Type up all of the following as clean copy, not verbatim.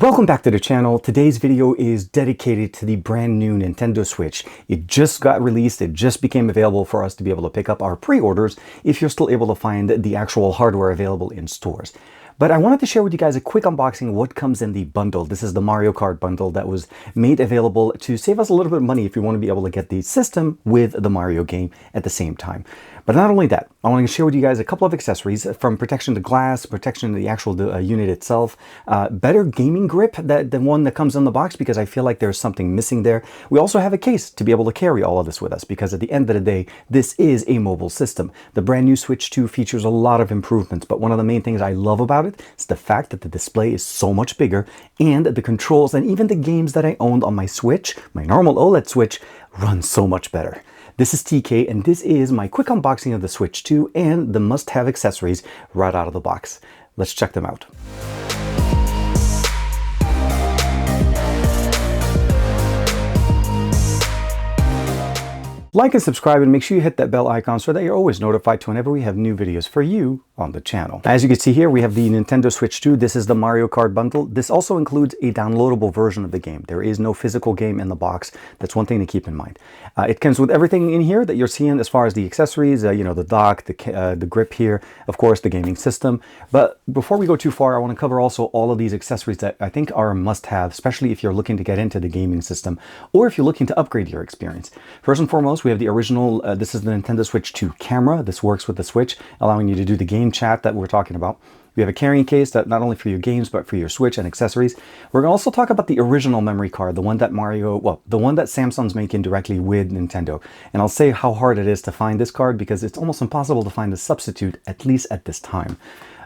Welcome back to the channel. Today's video is dedicated to the brand new Nintendo Switch. It just got released. It just became available for us to be able to pick up our pre-orders if you're still able to find the actual hardware available in stores. But I wanted to share with you guys a quick unboxing of what comes in the bundle. This is the Mario Kart bundle that was made available to save us a little bit of money if you want to be able to get the system with the Mario game at the same time. But not only that, I want to share with you guys a couple of accessories from protection to glass, protection to the actual unit itself, better gaming grip than the one that comes in the box because I feel like there's something missing there. We also have a case to be able to carry all of this with us because at the end of the day, this is a mobile system. The brand new Switch 2 features a lot of improvements, but one of the main things I love about it is the fact that the display is so much bigger and the controls and even the games that I owned on my Switch, my normal OLED Switch, run so much better. This is TK and this is my quick unboxing of the Switch 2 and the must-have accessories right out of the box. Let's check them out. Like and subscribe and make sure you hit that bell icon so that you're always notified whenever we have new videos for you on the channel. As you can see here, we have the Nintendo Switch 2. This is the Mario Kart bundle. This also includes a downloadable version of the game. There is no physical game in the box. That's one thing to keep in mind. It comes with everything in here that you're seeing as far as the accessories, the dock, the grip here, of course, the gaming system. But before we go too far, I want to cover also all of these accessories that I think are a must-have, especially if you're looking to get into the gaming system or if you're looking to upgrade your experience. First and foremost, we have the original, this is the Nintendo Switch 2 camera. This works with the Switch, allowing you to do the game chat that we're talking about. We have a carrying case that not only for your games, but for your Switch and accessories. We're going to also talk about the original memory card, the one that the one that Samsung's making directly with Nintendo. And I'll say how hard it is to find this card because it's almost impossible to find a substitute, at least at this time.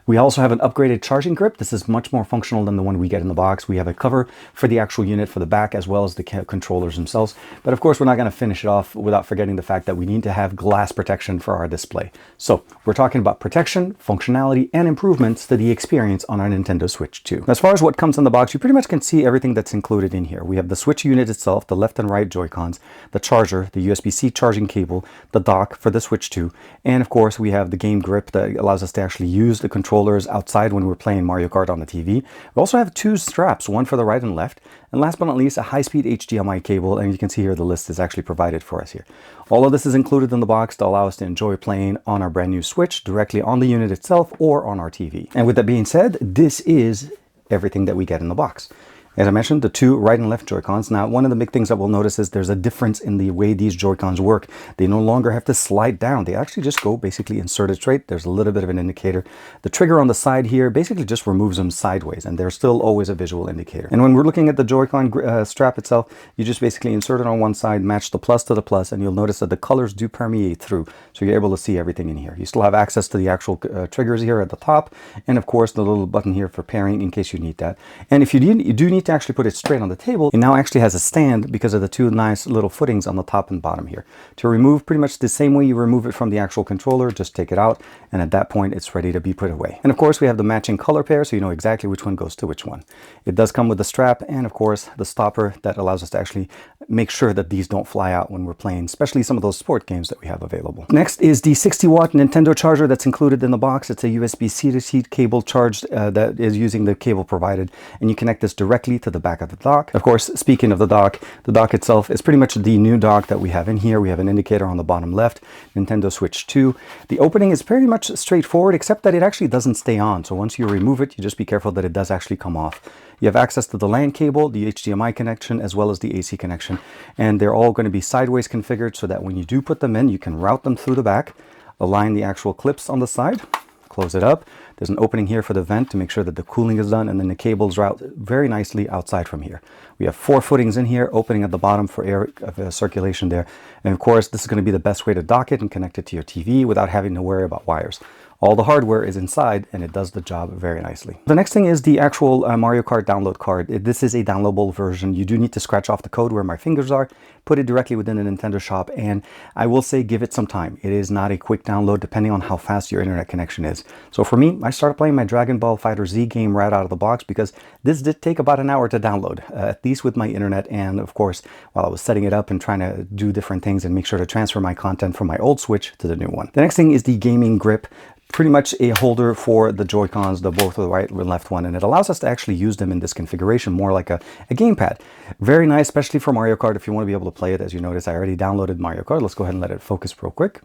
We also have an upgraded charging grip. This is much more functional than the one we get in the box. We have a cover for the actual unit for the back as well as the controllers themselves. But of course, we're not going to finish it off without forgetting the fact that we need to have glass protection for our display. So we're talking about protection, functionality, and improvements to the experience on our Nintendo Switch 2. As far as what comes in the box, you pretty much can see everything that's included in here. We have the Switch unit itself, the left and right Joy-Cons, the charger, the USB-C charging cable, the dock for the Switch 2, and of course, we have the game grip that allows us to actually use the controllers outside when we're playing Mario Kart on the TV. We also have two straps, one for the right and left, and last but not least, a high-speed HDMI cable, and you can see here the list is actually provided for us here. All of this is included in the box to allow us to enjoy playing on our brand new Switch directly on the unit itself or on our TV. And with that being said, this is everything that we get in the box. As I mentioned, the two right and left Joy-Cons. Now, one of the big things that we'll notice is there's a difference in the way these Joy-Cons work. They no longer have to slide down. They actually just go basically inserted straight. There's a little bit of an indicator. The trigger on the side here basically just removes them sideways, and there's still always a visual indicator. And when we're looking at the Joy-Con strap itself, you just basically insert it on one side, match the plus to the plus, and you'll notice that the colors do permeate through, so you're able to see everything in here. You still have access to the actual triggers here at the top, and of course the little button here for pairing in case you need that. And if you do need to actually put it straight on the table, it now actually has a stand because of the two nice little footings on the top and bottom here. To remove pretty much the same way you remove it from the actual controller, just take it out, and at that point it's ready to be put away. And of course we have the matching color pair so you know exactly which one goes to which one. It does come with the strap and of course the stopper that allows us to actually make sure that these don't fly out when we're playing, especially some of those sport games that we have available. Next is the 60-watt Nintendo charger that's included in the box. It's a USB-C to C cable charged that is using the cable provided, and you connect this directly to the back of the dock. Of course, speaking of the dock itself is pretty much the new dock that we have in here. We have an indicator on the bottom left, Nintendo Switch 2. The opening is pretty much straightforward, except that it actually doesn't stay on. So once you remove it, you just be careful that it does actually come off. You have access to the LAN cable, the HDMI connection, as well as the AC connection. And they're all going to be sideways configured so that when you do put them in, you can route them through the back, align the actual clips on the side, close it up. There's an opening here for the vent to make sure that the cooling is done, and then the cables route very nicely outside from here. We have 4 footings in here, opening at the bottom for air circulation there. And of course, this is going to be the best way to dock it and connect it to your TV without having to worry about wires. All the hardware is inside and it does the job very nicely. The next thing is the actual Mario Kart download card. This is a downloadable version. You do need to scratch off the code where my fingers are, put it directly within the Nintendo shop, and I will say give it some time. It is not a quick download depending on how fast your internet connection is. So for me, I started playing my Dragon Ball FighterZ game right out of the box because this did take about an hour to download, at least with my internet, and of course, while I was setting it up and trying to do different things and make sure to transfer my content from my old Switch to the new one. The next thing is the gaming grip. pretty much a holder for the Joy-Cons, both the right and left one, and it allows us to actually use them in this configuration more like a gamepad. Very nice, especially for Mario Kart if you want to be able to play it. As you notice, I already downloaded Mario Kart. Let's go ahead and let it focus real quick.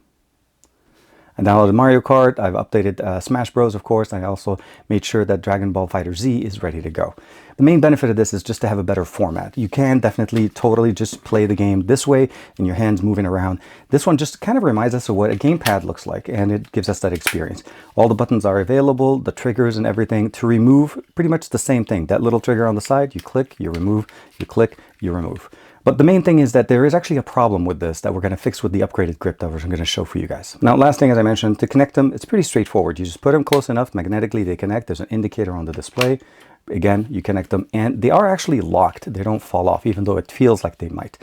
I downloaded Mario Kart, I've updated Smash Bros, of course. I also made sure that Dragon Ball FighterZ is ready to go. The main benefit of this is just to have a better format. You can definitely totally just play the game this way and your hands moving around. This one just kind of reminds us of what a gamepad looks like, and it gives us that experience. All the buttons are available, the triggers and everything. To remove, pretty much the same thing. That little trigger on the side, you click, you remove, you click, you remove. But the main thing is that there is actually a problem with this that we're going to fix with the upgraded grip that we're going to show for you guys. Now, last thing, as I mentioned, to connect them, it's pretty straightforward. You just put them close enough, magnetically they connect. There's an indicator on the display. Again, you connect them and they are actually locked. They don't fall off, even though it feels like they might.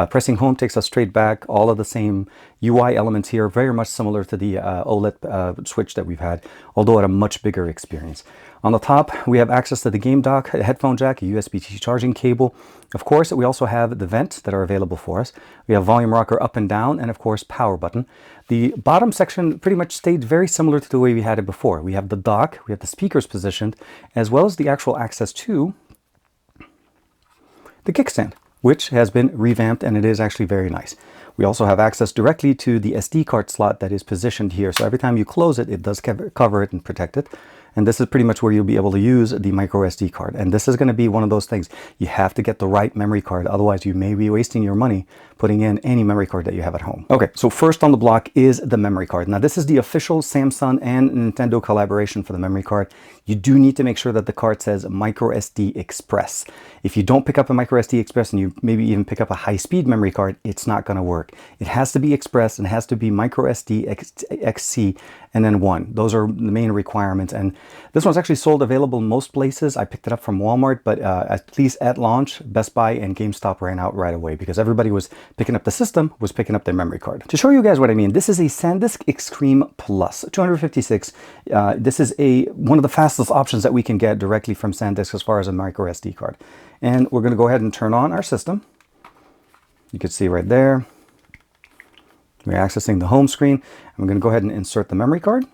Pressing home takes us straight back. All of the same UI elements here, very much similar to the OLED switch that we've had, although at a much bigger experience. On the top, we have access to the game dock, a headphone jack, a USB-C charging cable. Of course, we also have the vents that are available for us. We have volume rocker up and down, and of course, power button. The bottom section pretty much stayed very similar to the way we had it before. We have the dock, we have the speakers positioned, as well as the actual access to the kickstand, which has been revamped, and it is actually very nice. We also have access directly to the SD card slot that is positioned here. So every time you close it, it does cover it and protect it. And this is pretty much where you'll be able to use the micro SD card. And this is going to be one of those things. You have to get the right memory card. Otherwise, you may be wasting your money putting in any memory card that you have at home. Okay, so first on the block is the memory card. Now, this is the official Samsung and Nintendo collaboration for the memory card. You do need to make sure that the card says micro SD Express. If you don't pick up a micro SD Express and you maybe even pick up a high-speed memory card, it's not going to work. It has to be Express and it has to be micro SD XC and then 1. Those are the main requirements. And this one's actually sold available in most places. I picked it up from Walmart, but at least at launch, Best Buy and GameStop ran out right away because everybody was picking up the system, was picking up their memory card. To show you guys what I mean, this is a SanDisk Extreme Plus 256. This is one of the fastest options that we can get directly from SanDisk as far as a micro SD card. And we're going to go ahead and turn on our system. You can see right there, we're accessing the home screen. I'm going to go ahead and insert the memory card.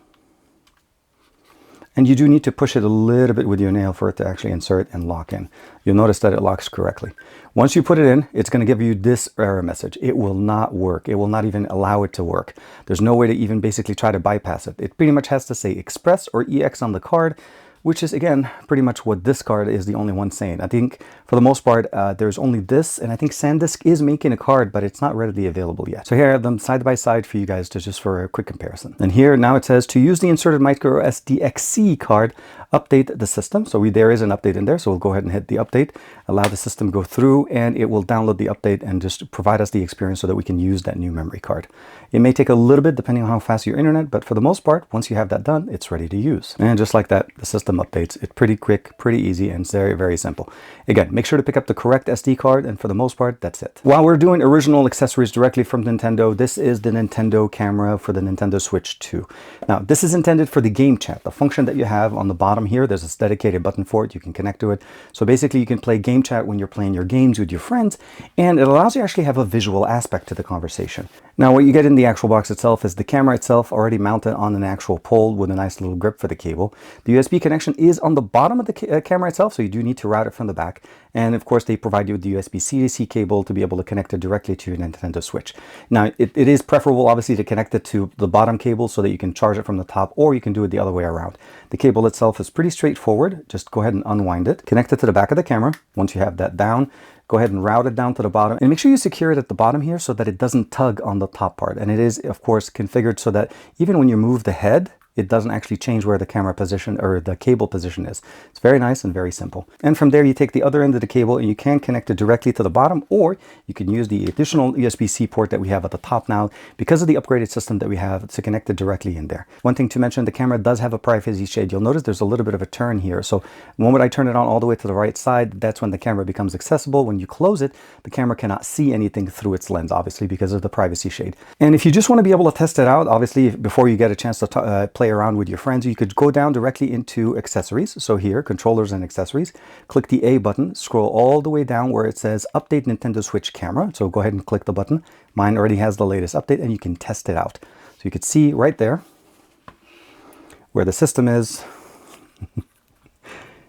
And you do need to push it a little bit with your nail for it to actually insert and lock in. You'll notice that it locks correctly. Once you put it in, it's going to give you this error message. It will not work. It will not even allow it to work. There's no way to even basically try to bypass it. It pretty much has to say Express or EX on the card, which is, again, pretty much what this card is the only one saying. I think, for the most part, there's only this, and I think SanDisk is making a card, but it's not readily available yet. So here I have them side by side for you guys just for a quick comparison. And here, now it says, to use the inserted micro SD XC card, update the system. So there is an update in there, so we'll go ahead and hit the update, allow the system to go through, and it will download the update and just provide us the experience so that we can use that new memory card. It may take a little bit depending on how fast your internet, but for the most part, once you have that done, it's ready to use. And just like that, the system updates. It's pretty quick, pretty easy, and it's very, very simple. Again, make sure to pick up the correct SD card, and for the most part, that's it. While we're doing original accessories directly from Nintendo, this is the Nintendo camera for the Nintendo Switch 2. Now, this is intended for the game chat, the function that you have on the bottom here. There's a dedicated button for it. You can connect to it. So basically, you can play game chat when you're playing your games with your friends, and it allows you to actually have a visual aspect to the conversation. Now, what you get in the actual box itself is the camera itself already mounted on an actual pole with a nice little grip for the cable. The USB connection is on the bottom of the camera itself, so you do need to route it from the back. And of course, they provide you with the USB-C to C cable to be able to connect it directly to your Nintendo Switch. Now, it is preferable, obviously, to connect it to the bottom cable so that you can charge it from the top, or you can do it the other way around. The cable itself is pretty straightforward. Just go ahead and unwind it. Connect it to the back of the camera. Once you have that down, go ahead and route it down to the bottom, and make sure you secure it at the bottom here so that it doesn't tug on the top part. And it is, of course, configured so that even when you move the head, it doesn't actually change where the camera position or the cable position is. It's very nice and very simple. And from there, you take the other end of the cable and you can connect it directly to the bottom, or you can use the additional USB-C port that we have at the top now because of the upgraded system that we have to connect it directly in there. One thing to mention, the camera does have a privacy shade. You'll notice there's a little bit of a turn here. So the moment I turn it on all the way to the right side, that's when the camera becomes accessible. When you close it, the camera cannot see anything through its lens, obviously, because of the privacy shade. And if you just want to be able to test it out, obviously, before you get a chance to play around with your friends, you could go down directly into accessories. So here, controllers and accessories, click the A button, scroll all the way down where it says update Nintendo Switch camera. So go ahead and click the button. Mine already has the latest update and you can test it out. So you can see right there, where the system is.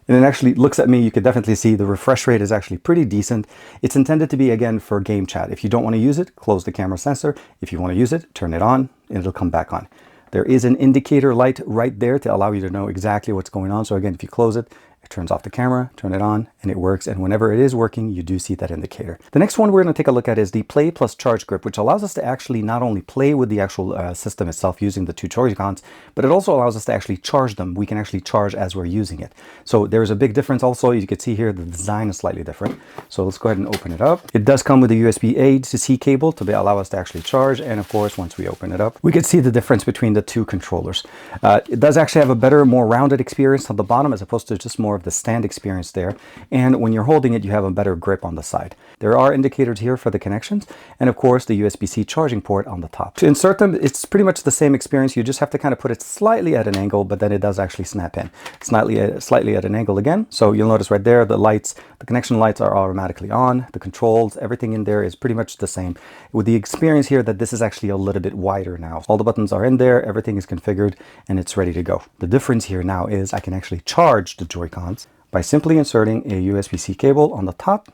And it actually looks at me, you can definitely see the refresh rate is actually pretty decent. It's intended to be, again, for game chat. If you don't want to use it, close the camera sensor. If you want to use it, turn it on and it'll come back on. There is an indicator light right there to allow you to know exactly what's going on. So again, if you close it, it turns off the camera, turn it on, and it works. And whenever it is working, you do see that indicator. The next one we're going to take a look at is the Play plus Charge grip, which allows us to actually not only play with the actual system itself using the two Joy-Cons, but it also allows us to actually charge them. We can actually charge as we're using it. So there's a big difference also. You can see here the design is slightly different. So let's go ahead and open it up. It does come with a USB-A to C cable to allow us to actually charge. And of course, once we open it up, we can see the difference between the two controllers. It does actually have a better, more rounded experience on the bottom as opposed to just more of the stand experience there. And when you're holding it, you have a better grip on the side. There are indicators here for the connections, and of course the USB-C charging port on the top. To insert them, it's pretty much the same experience. You just have to kind of put it slightly at an angle, but then it does actually snap in. Slightly at an angle again. So you'll notice right there, the lights, the connection lights are automatically on. The controls, everything in there is pretty much the same. With the experience here that this is actually a little bit wider now. All the buttons are in there, everything is configured, and it's ready to go. The difference here now is I can actually charge the Joy-Cons by simply inserting a USB-C cable on the top.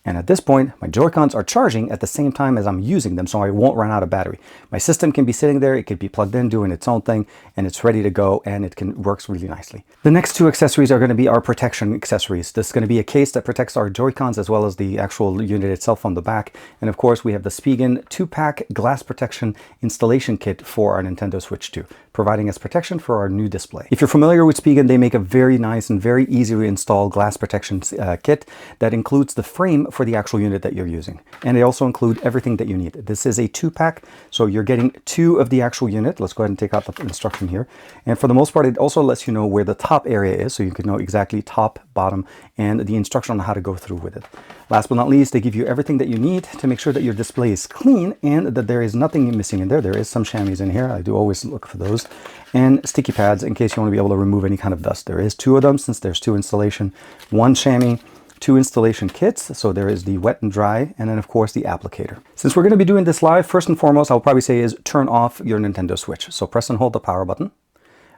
And at this point, my Joy-Cons are charging at the same time as I'm using them, so I won't run out of battery. My system can be sitting there, it could be plugged in, doing its own thing, and it's ready to go, and it works really nicely. The next two accessories are going to be our protection accessories. This is going to be a case that protects our Joy-Cons as well as the actual unit itself on the back. And of course, we have the Spigen 2-pack glass protection installation kit for our Nintendo Switch 2, providing us protection for our new display. If you're familiar with Spigen, they make a very nice and very easy to install glass protection kit that includes the frame for the actual unit that you're using. And they also include everything that you need. This is a 2-pack, so you're getting 2 of the actual unit. Let's go ahead and take out the instruction here. And for the most part, it also lets you know where the top area is, so you can know exactly top, bottom, and the instruction on how to go through with it. Last but not least, they give you everything that you need to make sure that your display is clean and that there is nothing missing in there. There is some chamois in here. I do always look for those. And sticky pads in case you want to be able to remove any kind of dust. There is 2 of them since there's 2 installation, 1 chamois, 2 installation kits. So there is the wet and dry, and then of course the applicator. Since we're going to be doing this live, first and foremost, I'll probably say is turn off your Nintendo Switch. So press and hold the power button,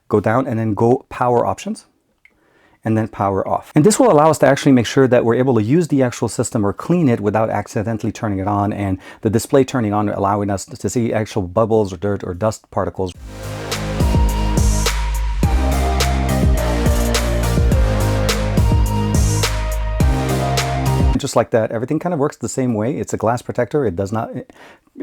go down and then go power options, and then power off. And this will allow us to actually make sure that we're able to use the actual system or clean it without accidentally turning it on, and the display turning on, allowing us to see actual bubbles or dirt or dust particles. Just like that, everything kind of works the same way. It's a glass protector. It does not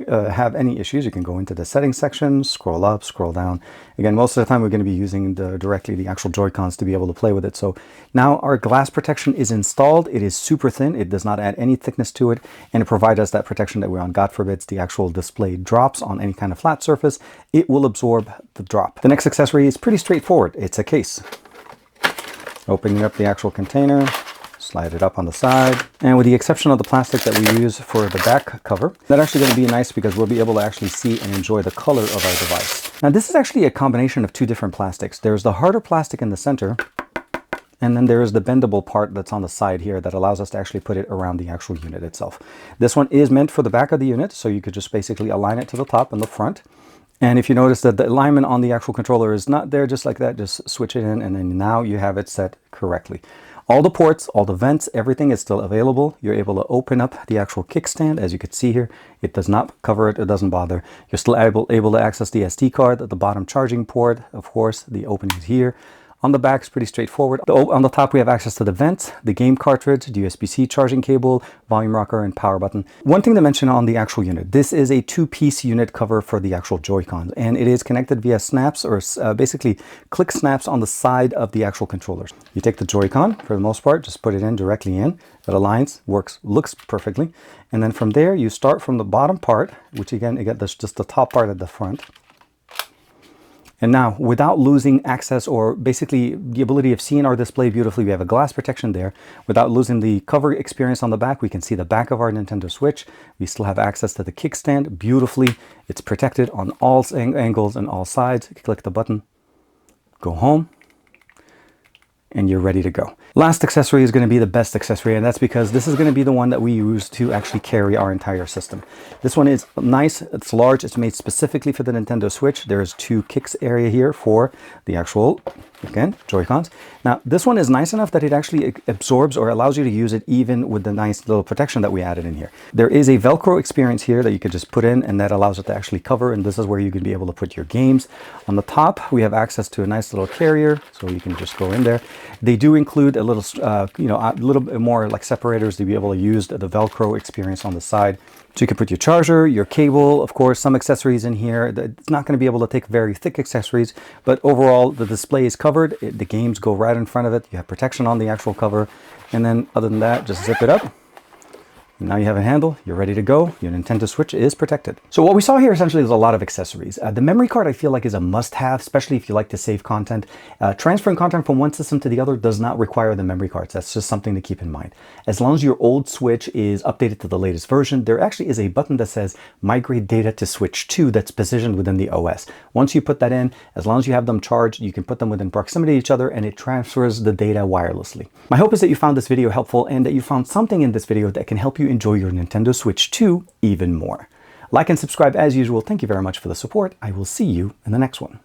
have any issues. You can go into the settings section, scroll up, scroll down. Again, most of the time we're going to be using directly the actual Joy-Cons to be able to play with it. So now our glass protection is installed. It is super thin. It does not add any thickness to it, and it provides us that protection that we're on. God forbids the actual display drops on any kind of flat surface. It will absorb the drop. The next accessory is pretty straightforward. It's a case. Opening up the actual container, slide it up on the side, and with the exception of the plastic that we use for the back cover, that's actually going to be nice because we'll be able to actually see and enjoy the color of our device. Now this is actually a combination of 2 different plastics. There's the harder plastic in the center, and then there is the bendable part that's on the side here that allows us to actually put it around the actual unit itself. This one is meant for the back of the unit, so you could just basically align it to the top and the front. And if you notice that the alignment on the actual controller is not there just like that, just switch it in, and then now you have it set correctly. All the ports, all the vents, everything is still available. You're able to open up the actual kickstand. As you can see here, it does not cover it, it doesn't bother. You're still able to access the SD card at the bottom charging port. Of course, the opening is here. On the back is pretty straightforward. On the top we have access to the vent, the game cartridge, the USB-C charging cable, volume rocker, and power button. One thing to mention on the actual unit, this is a 2-piece unit cover for the actual Joy-Cons, and it is connected via snaps, or basically click snaps on the side of the actual controllers. You take the Joy-Con, for the most part, just put it in directly in. It aligns, looks perfectly. And then from there, you start from the bottom part, which again, that's just the top part at the front. And now, without losing access or basically the ability of seeing our display beautifully, we have a glass protection there. Without losing the cover experience on the back, we can see the back of our Nintendo Switch. We still have access to the kickstand beautifully. It's protected on all angles and all sides. Click the button, go home. and you're ready to go. Last accessory is going to be the best accessory, and that's because this is going to be the one that we use to actually carry our entire system. This one is nice, it's large, it's made specifically for the Nintendo Switch. There's 2 kicks area here for the actual, again, Joy-Cons. Now, this one is nice enough that it actually absorbs or allows you to use it even with the nice little protection that we added in here. There is a Velcro experience here that you could just put in, and that allows it to actually cover, and this is where you can be able to put your games. On the top, we have access to a nice little carrier, so you can just go in there. They do include a little, a little bit more like separators to be able to use the Velcro experience on the side. So you can put your charger, your cable, of course, some accessories in here. It's not going to be able to take very thick accessories, but overall the display is covered. The games go right in front of it. You have protection on the actual cover. And then other than that, just zip it up. Now you have a handle, you're ready to go. Your Nintendo Switch is protected. So what we saw here essentially is a lot of accessories. The memory card I feel like is a must-have, especially if you like to save content. Transferring content from one system to the other does not require the memory cards. That's just something to keep in mind. As long as your old Switch is updated to the latest version, there actually is a button that says migrate data to Switch 2 that's positioned within the OS. Once you put that in, as long as you have them charged, you can put them within proximity to each other and it transfers the data wirelessly. My hope is that you found this video helpful and that you found something in this video that can help you enjoy your Nintendo Switch 2 even more. Like and subscribe as usual. Thank you very much for the support. I will see you in the next one.